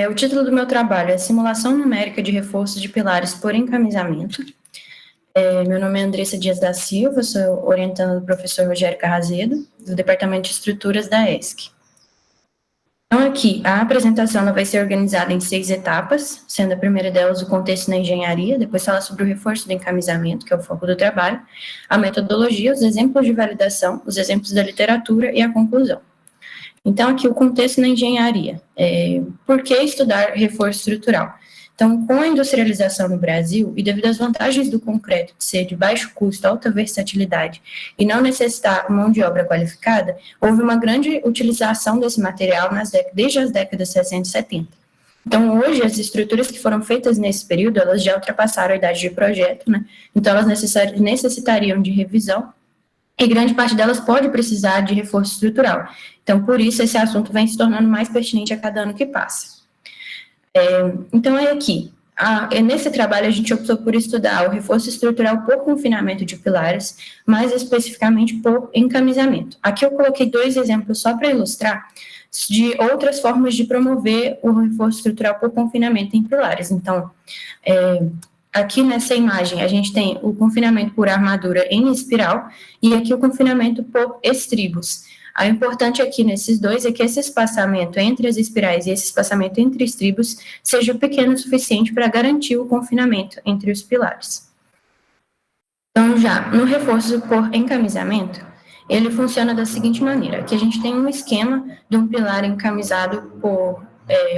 O título do meu trabalho é Simulação Numérica de Reforços de Pilares por Encamisamento. Meu nome é Andressa Dias da Silva, sou orientanda do professor Rogério Carrazedo, do Departamento de Estruturas da ESC. Então, aqui, a apresentação ela vai ser organizada em 6 etapas, sendo a primeira delas o contexto na engenharia, depois falar sobre o reforço do encamisamento, que é o foco do trabalho, a metodologia, os exemplos de validação, os exemplos da literatura e a conclusão. Então, aqui o contexto na engenharia. Por que estudar reforço estrutural? Então, com a industrialização no Brasil, e devido às vantagens do concreto de ser de baixo custo, alta versatilidade e não necessitar mão de obra qualificada, houve uma grande utilização desse material desde as décadas 60 e 70. Então, hoje, as estruturas que foram feitas nesse período, elas já ultrapassaram a idade de projeto, né? Então, elas necessitariam de revisão, e grande parte delas pode precisar de reforço estrutural. Então, por isso, esse assunto vem se tornando mais pertinente a cada ano que passa. Então, aqui. Nesse trabalho, a gente optou por estudar o reforço estrutural por confinamento de pilares, mais especificamente por encamisamento. Aqui eu coloquei 2 exemplos só para ilustrar de outras formas de promover o reforço estrutural por confinamento em pilares. Então, aqui nessa imagem, a gente tem o confinamento por armadura em espiral e aqui o confinamento por estribos. O importante aqui nesses dois é que esse espaçamento entre as espirais e esse espaçamento entre estribos seja pequeno o suficiente para garantir o confinamento entre os pilares. Então, já no reforço por encamisamento, ele funciona da seguinte maneira. Aqui a gente tem um esquema de um pilar encamisado por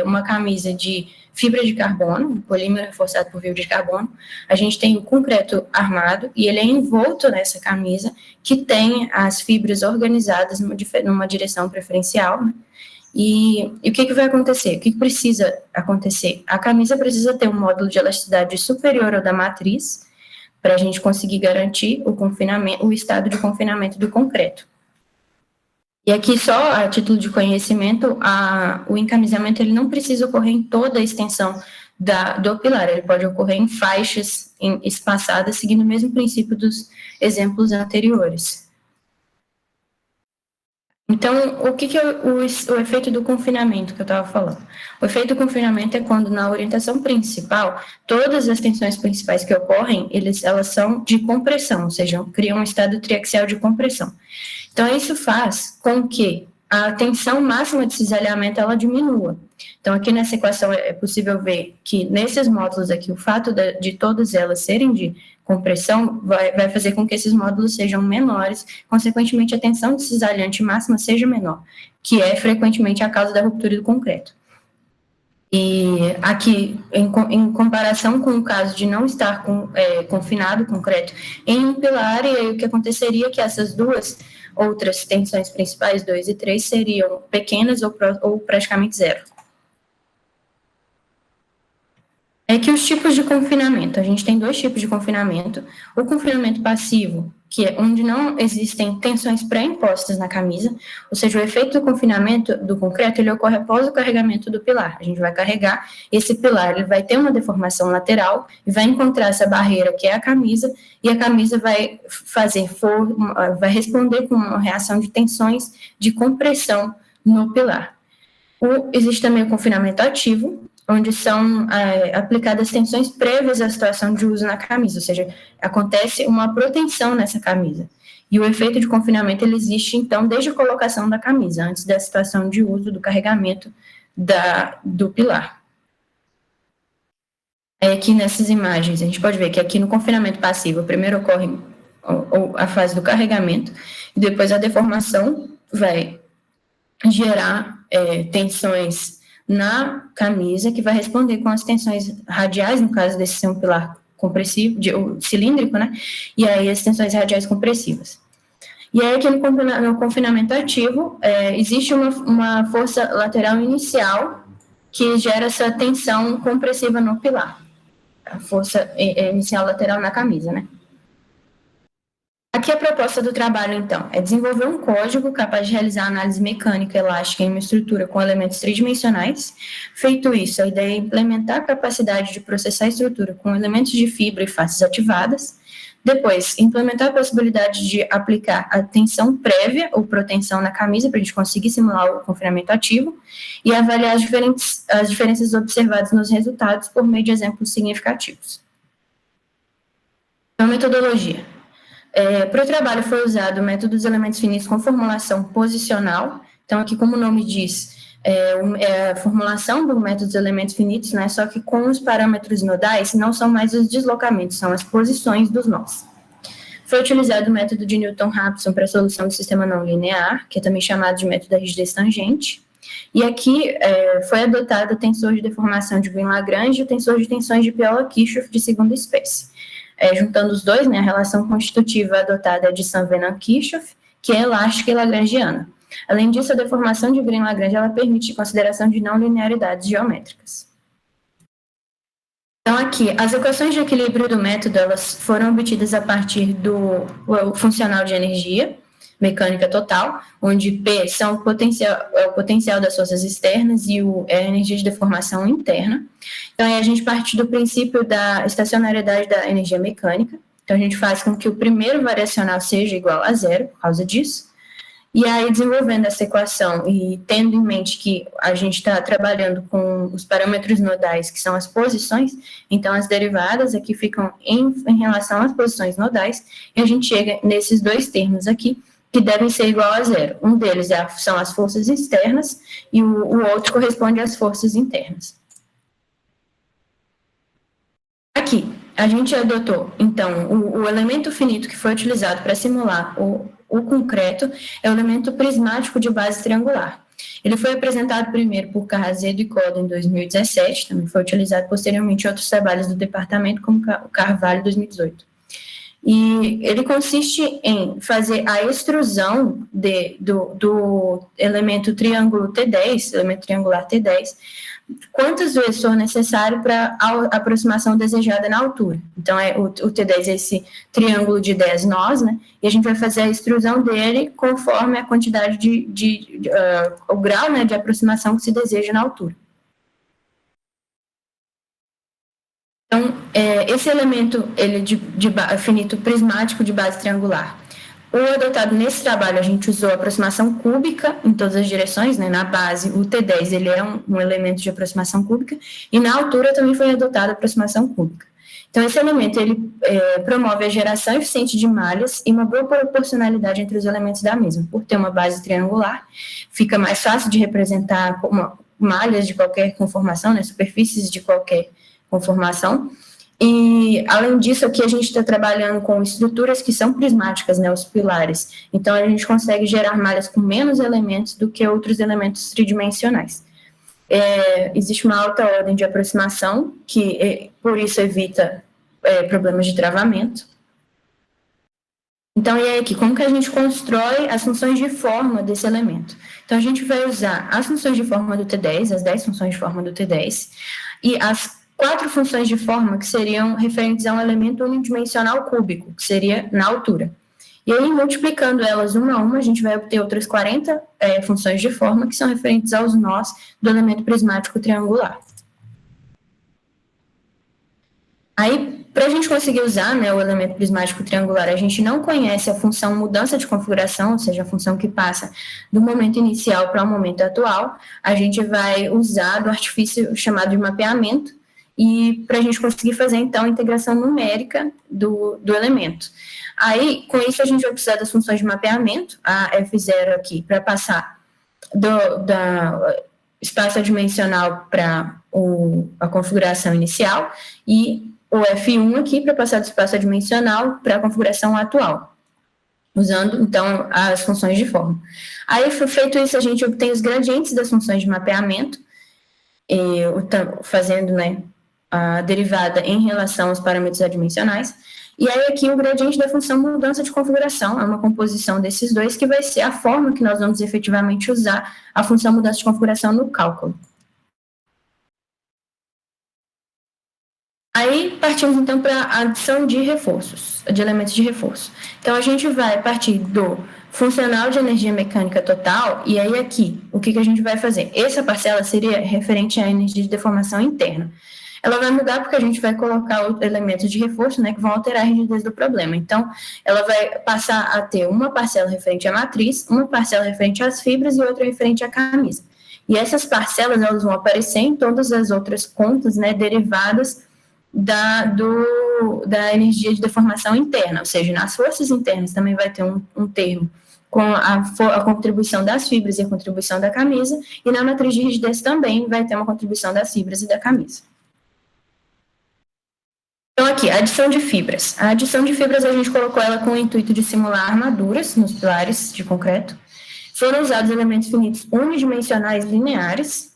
uma camisa de fibra de carbono, um polímero reforçado por fibra de carbono. A gente tem o concreto armado e ele é envolto nessa camisa que tem as fibras organizadas numa direção preferencial, né? E o que vai acontecer? O que precisa acontecer? A camisa precisa ter um módulo de elasticidade superior ao da matriz para a gente conseguir garantir o estado de confinamento do concreto. E aqui, só a título de conhecimento, o encamisamento ele não precisa ocorrer em toda a extensão do pilar, ele pode ocorrer em faixas espaçadas, seguindo o mesmo princípio dos exemplos anteriores. Então, o que é o efeito do confinamento que eu estava falando? O efeito do confinamento é quando, na orientação principal, todas as tensões principais que ocorrem, elas são de compressão, ou seja, criam um estado triaxial de compressão. Então, isso faz com que a tensão máxima de cisalhamento ela diminua. Então, aqui nessa equação é possível ver que nesses módulos aqui, o fato de todas elas serem de compressão vai fazer com que esses módulos sejam menores, consequentemente a tensão de cisalhante máxima seja menor, que é frequentemente a causa da ruptura do concreto. E aqui, em comparação com o caso de não estar confinado o concreto em um pilar, e aí o que aconteceria é que essas duas outras tensões principais, 2 e 3, seriam pequenas ou praticamente zero. Que os tipos de confinamento, a gente tem 2 tipos de confinamento. O confinamento passivo, que é onde não existem tensões pré-impostas na camisa, ou seja, o efeito do confinamento do concreto, ele ocorre após o carregamento do pilar. A gente vai carregar esse pilar, ele vai ter uma deformação lateral e vai encontrar essa barreira que é a camisa, e a camisa vai vai responder com uma reação de tensões de compressão no pilar. Existe também o confinamento ativo, onde são aplicadas tensões prévias à situação de uso na camisa, ou seja, acontece uma proteção nessa camisa. E o efeito de confinamento, ele existe, então, desde a colocação da camisa, antes da situação de uso, do carregamento do pilar. Aqui nessas imagens, a gente pode ver que aqui no confinamento passivo, primeiro ocorre a fase do carregamento, e depois a deformação vai gerar tensões na camisa, que vai responder com as tensões radiais, no caso desse ser um pilar compressivo, cilíndrico, né? E aí as tensões radiais compressivas. E aí aqui no confinamento ativo, existe uma força lateral inicial que gera essa tensão compressiva no pilar. A força inicial lateral na camisa, né? Aqui a proposta do trabalho, então, é desenvolver um código capaz de realizar análise mecânica elástica em uma estrutura com elementos tridimensionais. Feito isso, a ideia é implementar a capacidade de processar a estrutura com elementos de fibra e faces ativadas. Depois, implementar a possibilidade de aplicar a tensão prévia ou protensão na camisa para a gente conseguir simular o confinamento ativo e avaliar as diferenças observadas nos resultados por meio de exemplos significativos. Então, metodologia. Para o trabalho foi usado o método dos elementos finitos com formulação posicional. Então, aqui, como o nome diz, é a formulação do método dos elementos finitos, né? Só que com os parâmetros nodais não são mais os deslocamentos, são as posições dos nós. Foi utilizado o método de Newton-Raphson para a solução do sistema não linear, que é também chamado de método da rigidez tangente. E aqui foi adotado o tensor de deformação de Green-Lagrange e o tensor de tensões de Piola-Kirchhoff de segunda espécie. Juntando os dois, né, a relação constitutiva adotada é de Saint-Venant-Kirchhoff, que é elástica e lagrangiana. Além disso, a deformação de Green-Lagrange ela permite consideração de não linearidades geométricas. Então, aqui, as equações de equilíbrio do método elas foram obtidas a partir do funcional de energia mecânica total, onde P são o potencial das forças externas e é a energia de deformação interna. Então, aí a gente parte do princípio da estacionariedade da energia mecânica. Então, a gente faz com que o primeiro variacional seja igual a zero, por causa disso. E aí, desenvolvendo essa equação e tendo em mente que a gente está trabalhando com os parâmetros nodais, que são as posições, então as derivadas aqui ficam em relação às posições nodais, e a gente chega nesses dois termos aqui, que devem ser igual a zero. Um deles são as forças externas, e o outro corresponde às forças internas. Aqui, a gente adotou, então, o elemento finito que foi utilizado para simular o concreto é o elemento prismático de base triangular. Ele foi apresentado primeiro por Carrazedo e Coda em 2017, também foi utilizado posteriormente em outros trabalhos do departamento, como o Carvalho, em 2018. E ele consiste em fazer a extrusão do elemento triângulo T10, elemento triangular T10, quantas vezes for necessário para a aproximação desejada na altura. Então, o T10 é esse triângulo de 10 nós, né? E a gente vai fazer a extrusão dele conforme a quantidade o grau, né, de aproximação que se deseja na altura. Então, esse elemento ele de finito prismático de base triangular. O adotado nesse trabalho, a gente usou a aproximação cúbica em todas as direções, né? Na base, o T10 ele é um elemento de aproximação cúbica, e na altura também foi adotada a aproximação cúbica. Então, esse elemento ele promove a geração eficiente de malhas e uma boa proporcionalidade entre os elementos da mesma. Por ter uma base triangular, fica mais fácil de representar malhas de qualquer conformação, né? Superfícies de qualquer conformação. E, além disso, aqui a gente está trabalhando com estruturas que são prismáticas, né, os pilares. Então, a gente consegue gerar malhas com menos elementos do que outros elementos tridimensionais. Existe uma alta ordem de aproximação, que por isso evita problemas de travamento. Então, e aí aqui, como que a gente constrói as funções de forma desse elemento? Então, a gente vai usar as funções de forma do T10, as 10 funções de forma do T10, e as 4 funções de forma que seriam referentes a um elemento unidimensional cúbico, que seria na altura. E aí, multiplicando elas uma a uma, a gente vai obter outras 40 funções de forma que são referentes aos nós do elemento prismático triangular. Aí, para a gente conseguir usar, né, o elemento prismático triangular, a gente não conhece a função mudança de configuração, ou seja, a função que passa do momento inicial para o momento atual. A gente vai usar do artifício chamado de mapeamento, e para a gente conseguir fazer, então, a integração numérica do elemento. Aí, com isso, a gente vai precisar das funções de mapeamento, a F0 aqui, para passar da espaço adimensional para a configuração inicial, e o F1 aqui para passar do espaço adimensional para a configuração atual, usando, então, as funções de forma. Aí, feito isso, a gente obtém os gradientes das funções de mapeamento, fazendo, né, a derivada em relação aos parâmetros adimensionais, e aí aqui o gradiente da função mudança de configuração, é uma composição desses dois, que vai ser a forma que nós vamos efetivamente usar a função mudança de configuração no cálculo. Aí partimos então para a adição de reforços, de elementos de reforço. Então a gente vai partir do funcional de energia mecânica total, e aí aqui, o que a gente vai fazer? Essa parcela seria referente à energia de deformação interna. ela vai mudar porque a gente vai colocar elementos de reforço, né, que vão alterar a rigidez do problema. Então, ela vai passar a ter uma parcela referente à matriz, uma parcela referente às fibras e outra referente à camisa. E essas parcelas, elas vão aparecer em todas as outras contas, né, derivadas da energia de deformação interna, ou seja, nas forças internas também vai ter um termo com a contribuição das fibras e a contribuição da camisa, e na matriz de rigidez também vai ter uma contribuição das fibras e da camisa. Então, aqui, a adição de fibras. A adição de fibras, a gente colocou ela com o intuito de simular armaduras nos pilares de concreto. Foram usados elementos finitos unidimensionais lineares,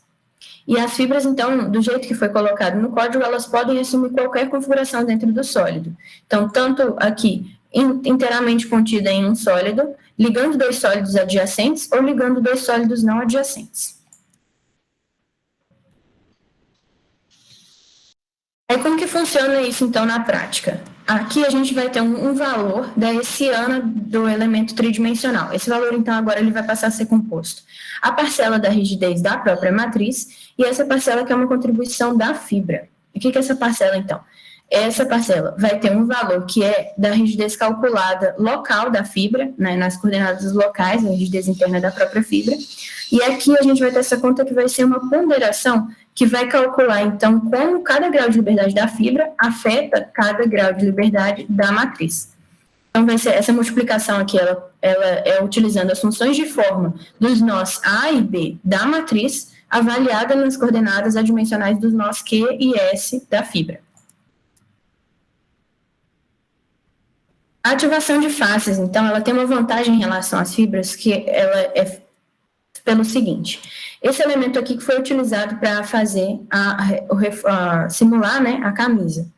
e as fibras, então, do jeito que foi colocado no código, elas podem assumir qualquer configuração dentro do sólido. Então, tanto aqui, inteiramente contida em um sólido, ligando dois sólidos adjacentes ou ligando dois sólidos não adjacentes. Aí, como que funciona isso, então, na prática? Aqui a gente vai ter um valor da hessiana do elemento tridimensional. Esse valor, então, agora ele vai passar a ser composto a parcela da rigidez da própria matriz e essa parcela que é uma contribuição da fibra. O que é essa parcela, então? Essa parcela vai ter um valor que é da rigidez calculada local da fibra, né, nas coordenadas locais, a rigidez interna da própria fibra. E aqui a gente vai ter essa conta que vai ser uma ponderação que vai calcular, então, como cada grau de liberdade da fibra afeta cada grau de liberdade da matriz. Então, vai ser essa multiplicação aqui, ela é utilizando as funções de forma dos nós A e B da matriz, avaliada nas coordenadas adimensionais dos nós Q e S da fibra. A ativação de faces, então, ela tem uma vantagem em relação às fibras, que ela é pelo seguinte: esse elemento aqui que foi utilizado para fazer simular, né, a camisa.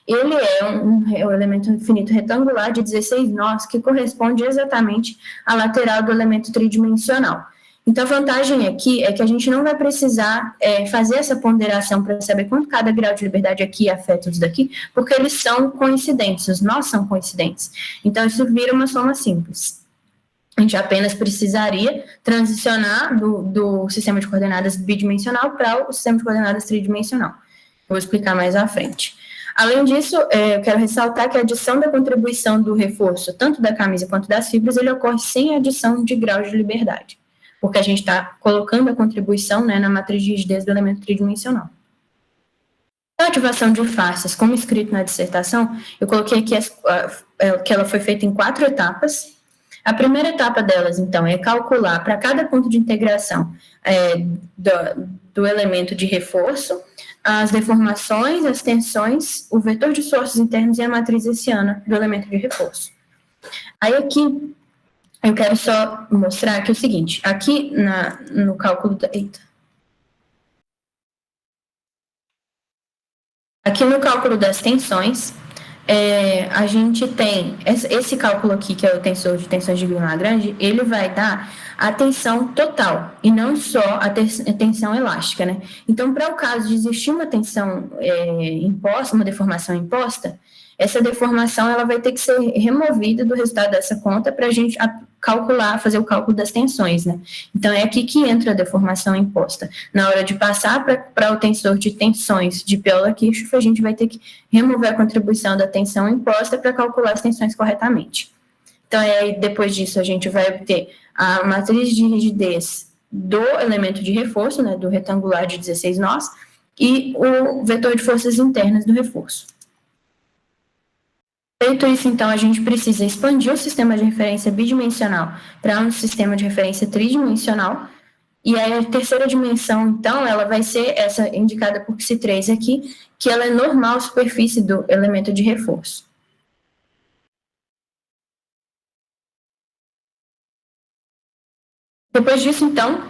Ele é um elemento finito retangular de 16 nós, que corresponde exatamente à lateral do elemento tridimensional. Então, a vantagem aqui é que a gente não vai precisar fazer essa ponderação para saber quanto cada grau de liberdade aqui afeta os daqui, porque eles são coincidentes, os nós são coincidentes. Então, isso vira uma soma simples. A gente apenas precisaria transicionar do sistema de coordenadas bidimensional para o sistema de coordenadas tridimensional. Vou explicar mais à frente. Além disso, eu quero ressaltar que a adição da contribuição do reforço, tanto da camisa quanto das fibras, ele ocorre sem adição de graus de liberdade, porque a gente está colocando a contribuição, né, na matriz de rigidez do elemento tridimensional. A ativação de faces, como escrito na dissertação, eu coloquei aqui que ela foi feita em 4 etapas. A primeira etapa delas, então, é calcular para cada ponto de integração do elemento de reforço as deformações, as tensões, o vetor de esforços internos e a matriz hessiana do elemento de reforço. Aí aqui, eu quero só mostrar que é o seguinte, aqui no cálculo aqui no cálculo das tensões, a gente tem esse cálculo aqui, que é o tensor de tensões de Lagrange, ele vai dar a tensão total, e não só a tensão elástica, né? Então, para o caso de existir uma tensão imposta, uma deformação imposta, essa deformação ela vai ter que ser removida do resultado dessa conta para a gente fazer o cálculo das tensões, né? Então, é aqui que entra a deformação imposta. Na hora de passar para o tensor de tensões de Piola-Kirchhoff, a gente vai ter que remover a contribuição da tensão imposta para calcular as tensões corretamente. Então, aí, depois disso, a gente vai obter a matriz de rigidez do elemento de reforço, né, do retangular de 16 nós, e o vetor de forças internas do reforço. Feito isso, então, a gente precisa expandir o sistema de referência bidimensional para um sistema de referência tridimensional, e aí a terceira dimensão, então, ela vai ser essa indicada por Psi3 aqui, que ela é normal à superfície do elemento de reforço. Depois disso, então,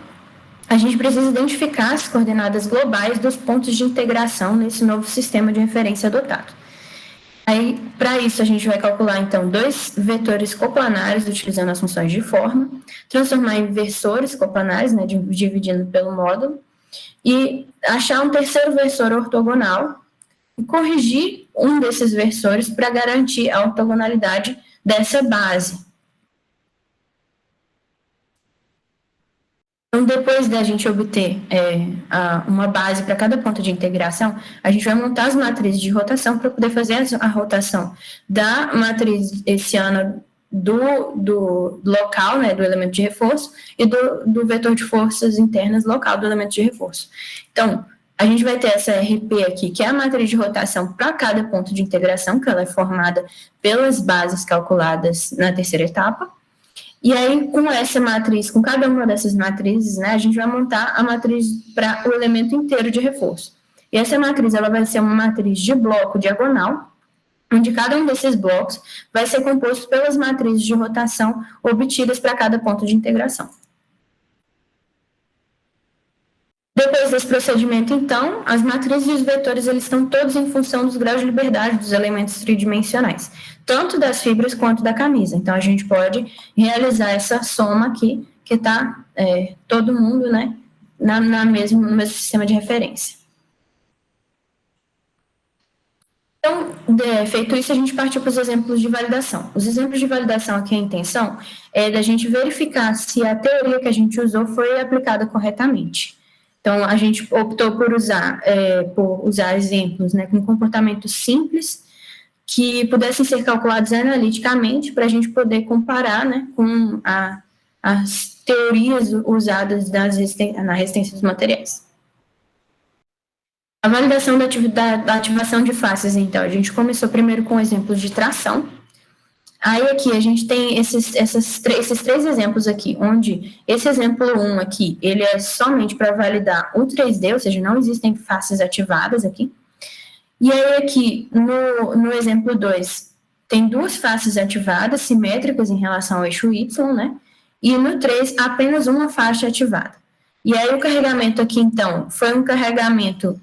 a gente precisa identificar as coordenadas globais dos pontos de integração nesse novo sistema de referência adotado. Aí, para isso, a gente vai calcular, então, 2 vetores coplanares utilizando as funções de forma, transformar em versores coplanares, né, dividindo pelo módulo, e achar um terceiro versor ortogonal e corrigir um desses versores para garantir a ortogonalidade dessa base. Então, depois da gente obter uma base para cada ponto de integração, a gente vai montar as matrizes de rotação para poder fazer a rotação da matriz esse ano do local, né, do elemento de reforço, e do vetor de forças internas local do elemento de reforço. Então, a gente vai ter essa RP aqui, que é a matriz de rotação para cada ponto de integração, que ela é formada pelas bases calculadas na terceira etapa. E aí, com essa matriz, com cada uma dessas matrizes, né, a gente vai montar a matriz para o elemento inteiro de reforço. E essa matriz, ela vai ser uma matriz de bloco diagonal, onde cada um desses blocos vai ser composto pelas matrizes de rotação obtidas para cada ponto de integração. Depois desse procedimento, então, as matrizes e os vetores, eles estão todos em função dos graus de liberdade dos elementos tridimensionais, tanto das fibras quanto da camisa. Então, a gente pode realizar essa soma aqui, que está todo mundo, né, no mesmo sistema de referência. Então, feito isso, a gente partiu para os exemplos de validação. Os exemplos de validação aqui, a intenção é da gente verificar se a teoria que a gente usou foi aplicada corretamente. Então, a gente optou por usar exemplos, né, com comportamentos simples, que pudessem ser calculados analiticamente, para a gente poder comparar, né, com as teorias usadas na resistência dos materiais. A validação da ativação de faces, então, a gente começou primeiro com exemplos de tração. Aí aqui a gente tem esses três exemplos aqui, onde esse exemplo 1 aqui, ele é somente para validar o 3D, ou seja, não existem faces ativadas aqui. E aí aqui, no exemplo 2, tem duas faces ativadas, simétricas em relação ao eixo Y, né? E no 3, apenas uma face ativada. E aí o carregamento aqui, então, foi um carregamento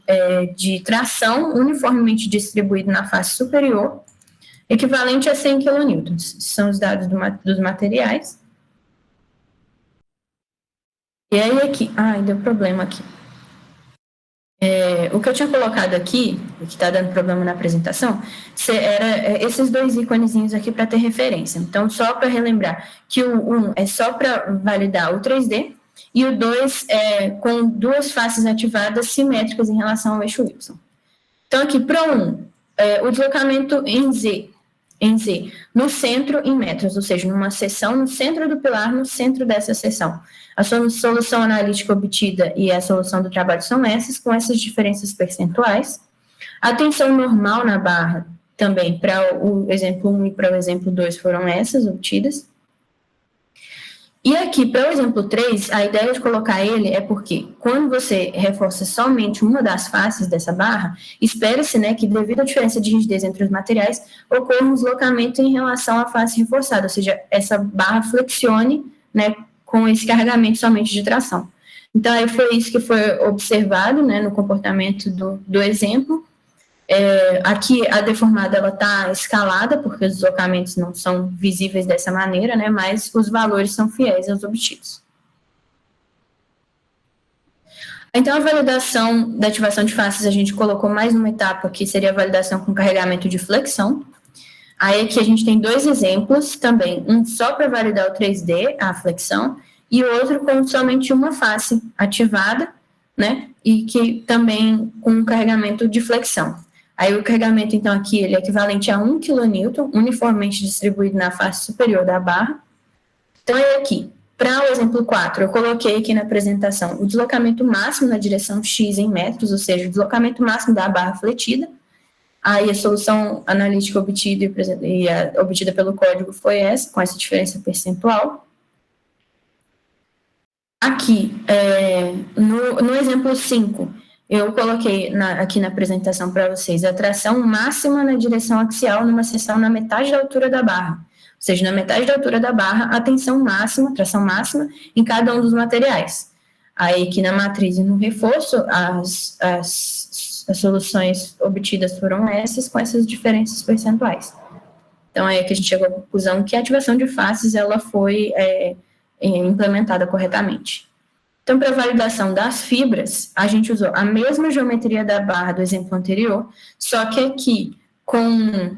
de tração uniformemente distribuído na face superior, equivalente a 100 kN. São os dados dos materiais. E aí aqui, deu problema aqui. O que eu tinha colocado aqui, que está dando problema na apresentação, era esses dois íconezinhos aqui para ter referência. Então, só para relembrar que o 1 é só para validar o 3D, e o 2 é com duas faces ativadas simétricas em relação ao eixo Y. Então, aqui, para o 1, o deslocamento em Z, no centro em metros, ou seja, numa seção no centro do pilar, no centro dessa seção. A solução analítica obtida e a solução do trabalho são essas, com essas diferenças percentuais. A tensão normal na barra, também, para o exemplo 1 e para o exemplo 2, foram essas obtidas. E aqui, para o exemplo 3, a ideia de colocar ele é porque, quando você reforça somente uma das faces dessa barra, espera-se, né, que devido à diferença de rigidez entre os materiais, ocorra um deslocamento em relação à face reforçada, ou seja, essa barra flexione, né, com esse carregamento somente de tração. Então, aí foi isso que foi observado, né, no comportamento do exemplo. Aqui a deformada ela está escalada, porque os deslocamentos não são visíveis dessa maneira, né, mas os valores são fiéis aos obtidos. Então, a validação da ativação de faces, a gente colocou mais uma etapa, que seria a validação com carregamento de flexão. Aí aqui a gente tem dois exemplos também, um só para validar o 3D, a flexão, e o outro com somente uma face ativada, né, e que também com carregamento de flexão. Aí o carregamento, então, aqui, ele é equivalente a 1 kN, uniformemente distribuído na face superior da barra. Então, aí aqui, para o exemplo 4, eu coloquei aqui na apresentação o deslocamento máximo na direção X em metros, ou seja, o deslocamento máximo da barra fletida. Aí a solução analítica obtida obtida pelo código foi essa, com essa diferença percentual. Aqui, no exemplo 5, eu coloquei aqui na apresentação para vocês a tração máxima na direção axial numa seção na metade da altura da barra. Ou seja, na metade da altura da barra, a tensão máxima, tração máxima em cada um dos materiais. Aí aqui na matriz e no reforço, as soluções obtidas foram essas, com essas diferenças percentuais. Então, aí que a gente chegou à conclusão que a ativação de faces ela foi implementada corretamente. Então, para a validação das fibras, a gente usou a mesma geometria da barra do exemplo anterior, só que aqui com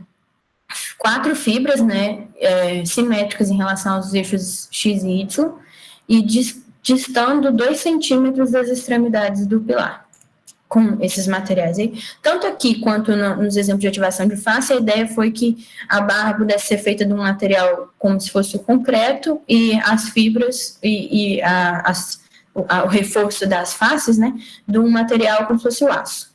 4 fibras, né, simétricas em relação aos eixos X e Y, e distando 2 centímetros das extremidades do pilar, com esses materiais aí. Tanto aqui quanto nos exemplos de ativação de face, a ideia foi que a barra pudesse ser feita de um material como se fosse o concreto e as fibras o reforço das faces, né, de um material como se fosse o aço.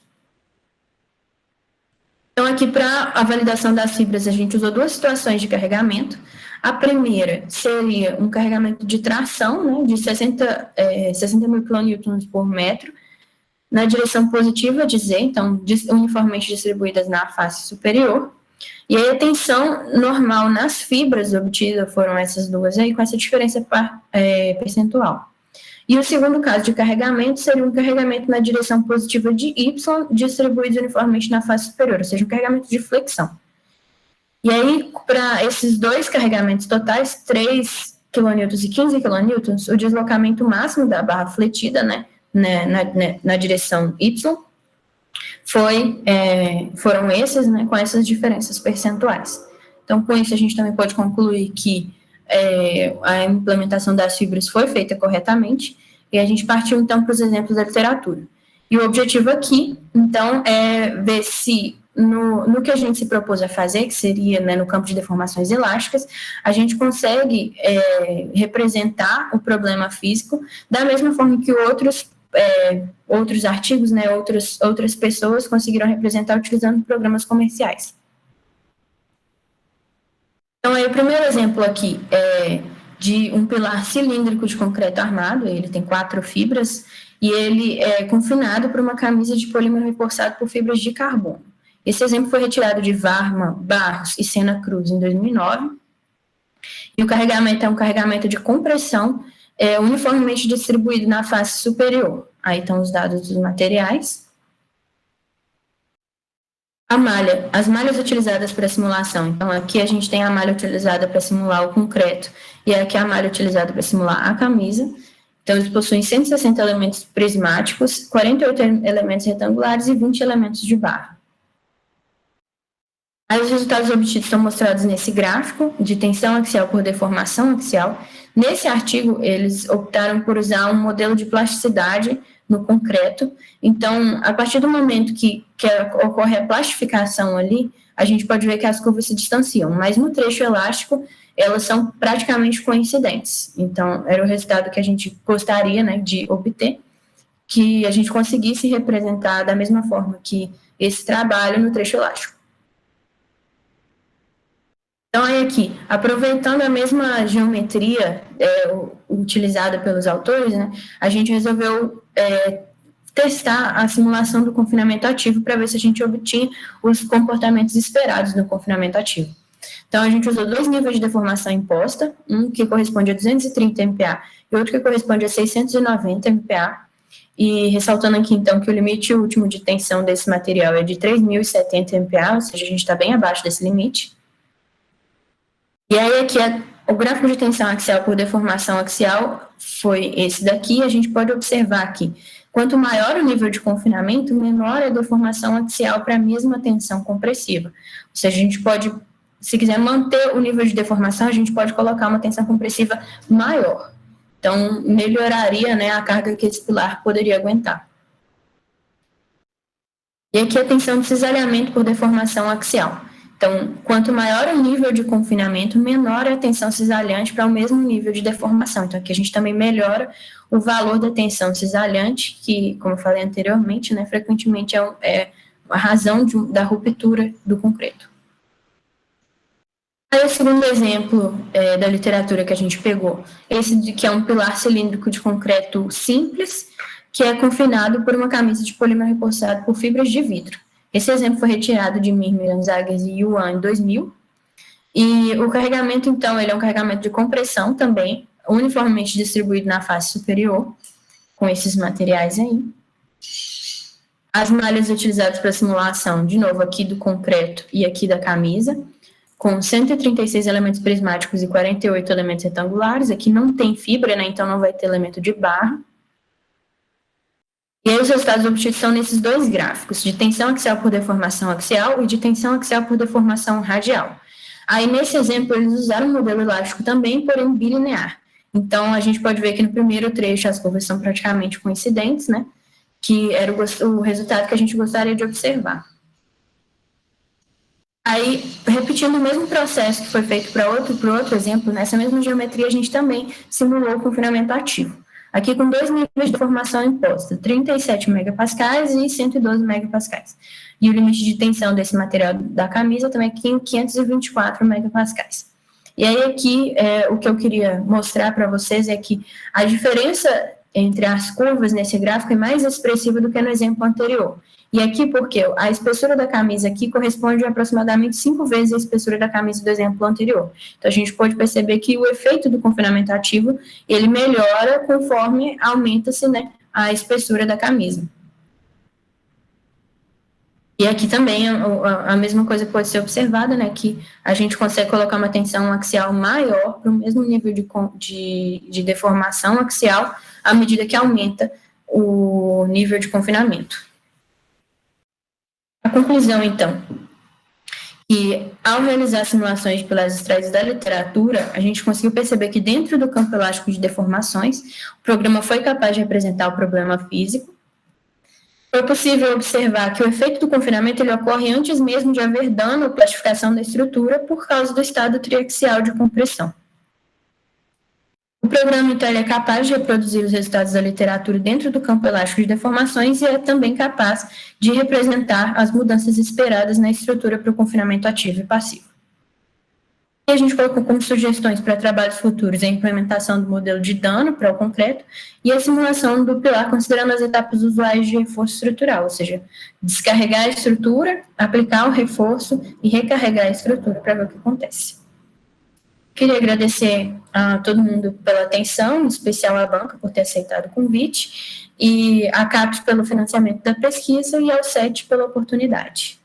Então, aqui, para a validação das fibras, a gente usou 2 situações de carregamento. A primeira seria um carregamento de tração, né, de 60 mil kN por metro, na direção positiva de Z, então, uniformemente distribuídas na face superior. E aí, a tensão normal nas fibras obtida foram essas duas aí, com essa diferença percentual. E o segundo caso de carregamento seria um carregamento na direção positiva de Y, distribuído uniformemente na face superior, ou seja, um carregamento de flexão. E aí, para esses 2 carregamentos totais, 3 kN e 15 kN, o deslocamento máximo da barra fletida, né, na direção Y, foram esses, né, com essas diferenças percentuais. Então, com isso, a gente também pode concluir que a implementação das fibras foi feita corretamente, e a gente partiu, então, para os exemplos da literatura. E o objetivo aqui, então, é ver se, no que a gente se propôs a fazer, que seria, né, no campo de deformações elásticas, a gente consegue representar o problema físico da mesma forma que outros artigos, né, outras pessoas conseguiram representar utilizando programas comerciais. Então, aí, o primeiro exemplo aqui é de um pilar cilíndrico de concreto armado, ele tem 4 fibras, e ele é confinado por uma camisa de polímero reforçado por fibras de carbono. Esse exemplo foi retirado de Varma, Barros e Sena Cruz em 2009, e o carregamento é um carregamento de compressão uniformemente distribuído na face superior. Aí estão os dados dos materiais. A malha, as malhas utilizadas para simulação. Então, aqui a gente tem a malha utilizada para simular o concreto e aqui a malha utilizada para simular a camisa. Então, eles possuem 160 elementos prismáticos, 48 elementos retangulares e 20 elementos de barra. Aí, os resultados obtidos são mostrados nesse gráfico de tensão axial por deformação axial. Nesse artigo, eles optaram por usar um modelo de plasticidade no concreto. Então, a partir do momento que ocorre a plastificação ali, a gente pode ver que as curvas se distanciam, mas no trecho elástico, elas são praticamente coincidentes. Então, era o resultado que a gente gostaria, né, de obter, que a gente conseguisse representar da mesma forma que esse trabalho no trecho elástico. Então, aí aqui, aproveitando a mesma geometria utilizada pelos autores, né, a gente resolveu testar a simulação do confinamento ativo para ver se a gente obtinha os comportamentos esperados do confinamento ativo. Então, a gente usou 2 níveis de deformação imposta, um que corresponde a 230 MPa e outro que corresponde a 690 MPa, e ressaltando aqui, então, que o limite último de tensão desse material é de 3.070 MPa, ou seja, a gente está bem abaixo desse limite. E aí, aqui, o gráfico de tensão axial por deformação axial foi esse daqui. A gente pode observar que, quanto maior o nível de confinamento, menor é a deformação axial para a mesma tensão compressiva. Ou seja, a gente pode, se quiser manter o nível de deformação, a gente pode colocar uma tensão compressiva maior. Então, melhoraria, né, a carga que esse pilar poderia aguentar. E aqui a tensão de cisalhamento por deformação axial. Então, quanto maior o nível de confinamento, menor é a tensão cisalhante para o mesmo nível de deformação. Então, aqui a gente também melhora o valor da tensão cisalhante, que, como eu falei anteriormente, né, frequentemente é a razão da ruptura do concreto. Aí, o segundo exemplo da literatura que a gente pegou, esse que é um pilar cilíndrico de concreto simples, que é confinado por uma camisa de polímero reforçado por fibras de vidro. Esse exemplo foi retirado de Mirmir, Zagas e Yuan em 2000. E o carregamento, então, ele é um carregamento de compressão também, uniformemente distribuído na face superior, com esses materiais aí. As malhas utilizadas para simulação, de novo, aqui do concreto e aqui da camisa, com 136 elementos prismáticos e 48 elementos retangulares. Aqui não tem fibra, né, então não vai ter elemento de barra. E aí os resultados obtidos são nesses 2 gráficos, de tensão axial por deformação axial e de tensão axial por deformação radial. Aí, nesse exemplo, eles usaram um modelo elástico também, porém bilinear. Então, a gente pode ver que no primeiro trecho as curvas são praticamente coincidentes, né? Que era o resultado que a gente gostaria de observar. Aí, repetindo o mesmo processo que foi feito para outro exemplo, nessa mesma geometria a gente também simulou o confinamento ativo. Aqui com dois níveis de formação imposta, 37 megapascais e 112 megapascais. E o limite de tensão desse material da camisa também é 524 megapascais. E aí aqui, o que eu queria mostrar para vocês é que a diferença entre as curvas nesse gráfico é mais expressiva do que no exemplo anterior. E aqui porque a espessura da camisa aqui corresponde a aproximadamente 5 vezes a espessura da camisa do exemplo anterior. Então, a gente pode perceber que o efeito do confinamento ativo, ele melhora conforme aumenta-se, né, a espessura da camisa. E aqui também a mesma coisa pode ser observada, né, que a gente consegue colocar uma tensão axial maior para o mesmo nível de deformação axial à medida que aumenta o nível de confinamento. A conclusão, então, que ao realizar simulações de pilares extraídos da literatura, a gente conseguiu perceber que dentro do campo elástico de deformações, o programa foi capaz de representar o problema físico. Foi possível observar que o efeito do confinamento ele ocorre antes mesmo de haver dano ou plastificação da estrutura por causa do estado triaxial de compressão. O programa, então, é capaz de reproduzir os resultados da literatura dentro do campo elástico de deformações e é também capaz de representar as mudanças esperadas na estrutura para o confinamento ativo e passivo. E a gente colocou como sugestões para trabalhos futuros a implementação do modelo de dano para o concreto e a simulação do pilar considerando as etapas usuais de reforço estrutural, ou seja, descarregar a estrutura, aplicar o reforço e recarregar a estrutura para ver o que acontece. Queria agradecer a todo mundo pela atenção, em especial à banca por ter aceitado o convite, e à CAPES pelo financiamento da pesquisa e ao SET pela oportunidade.